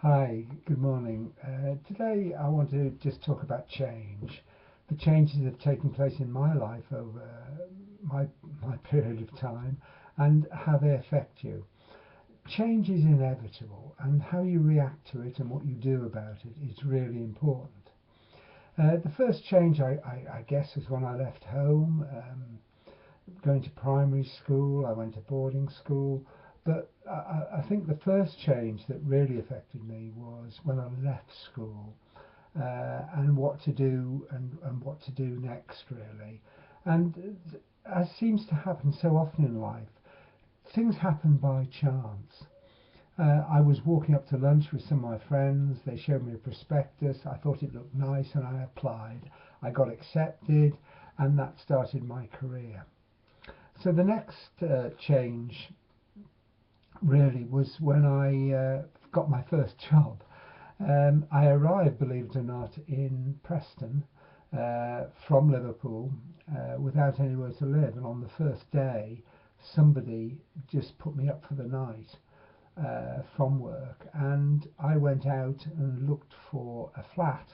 Hi, good morning. Today I want to just talk about change, the changes that have taken place in my life over my, my period of time and how they affect you. Change is inevitable, and how you react to it and what you do about it is really important. The first change, I guess, was when I left home. Going to primary school, I went to boarding school, but I think the first change that really affected me was when I left school, and what to do and what to do next, really. And as seems to happen so often in life, things happen by chance. I was walking up to lunch with some of my friends. They showed me a prospectus. I thought it looked nice and I applied. I got accepted, and that started my career. So the next change really was when I got my first job. I arrived, believe it or not, in Preston from Liverpool without anywhere to live, and on the first day, somebody just put me up for the night from work, and I went out and looked for a flat.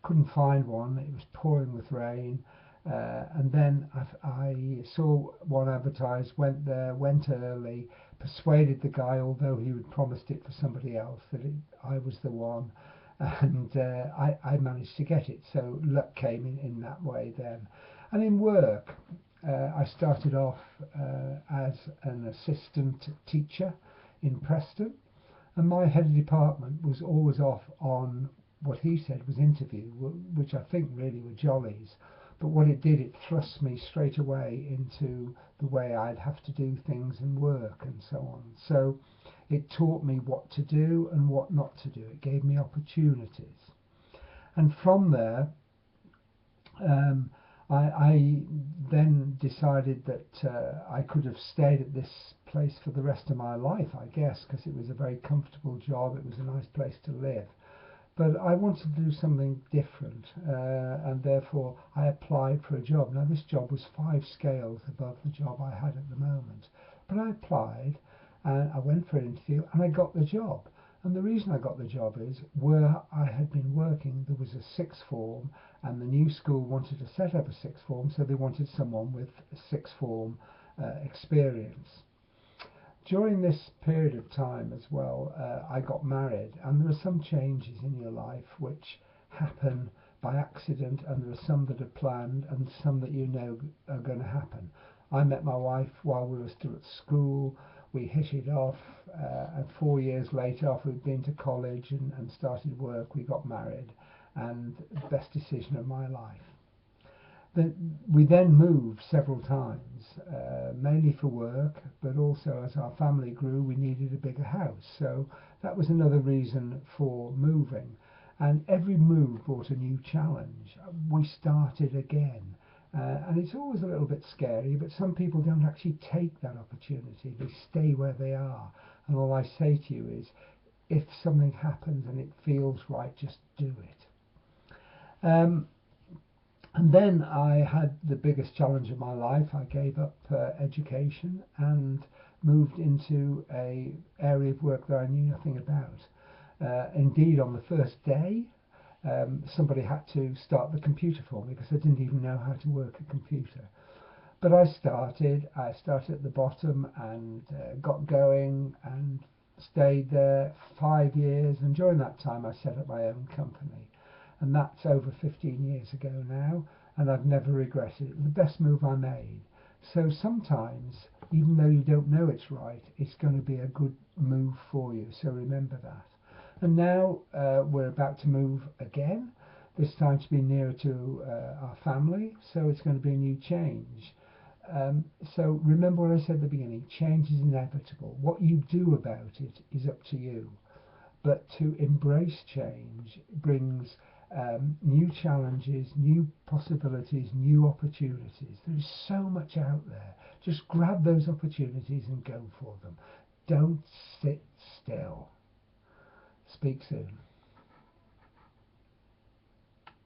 Couldn't find one. It was pouring with rain. And then I saw one advertised, went there, went early, persuaded the guy, although he had promised it for somebody else, that I was the one, and I managed to get it. So luck came in that way then. And in work, I started off as an assistant teacher in Preston, and my head of department was always off on what he said was interview, which I think really were jollies. But what it did, it thrust me straight away into the way I'd have to do things and work and so on. So it taught me what to do and what not to do. It gave me opportunities. And from there, um, I then decided that I could have stayed at this place for the rest of my life, I guess, because it was a very comfortable job. It was a nice place to live. But I wanted to do something different, and therefore I applied for a job. Now, this job was 5 scales above the job I had at the moment. But I applied, and I went for an interview, and I got the job. And the reason I got the job is where I had been working, there was a sixth form, and the new school wanted to set up a sixth form, so they wanted someone with a sixth form experience. During this period of time as well, I got married, and there are some changes in your life which happen by accident, and there are some that are planned, and some that you know are going to happen. I met my wife while we were still at school. We hit it off, and 4 years later, after we'd been to college and started work, we got married, and the best decision of my life. We then moved several times, mainly for work, but also as our family grew, we needed a bigger house. So that was another reason for moving. And every move brought a new challenge. We started again. And it's always a little bit scary, but some people don't actually take that opportunity. They stay where they are. And all I say to you is, if something happens and it feels right, just do it. And then I had the biggest challenge of my life. I gave up education and moved into a area of work that I knew nothing about. Indeed, on the first day, somebody had to start the computer for me because I didn't even know how to work a computer. But I started. I started at the bottom and got going and stayed there 5 years. And during that time, I set up my own company, and that's over 15 years ago now, and I've never regretted it. The best move I made. So sometimes, even though you don't know it's right, it's going to be a good move for you. So remember that. And now we're about to move again, this time to be nearer to our family, so it's going to be a new change. So remember what I said at the beginning, change is inevitable. What you do about it is up to you. But to embrace change brings new challenges, new possibilities, new opportunities. There is so much out there. Just grab those opportunities and go for them. Don't sit still. Speak soon.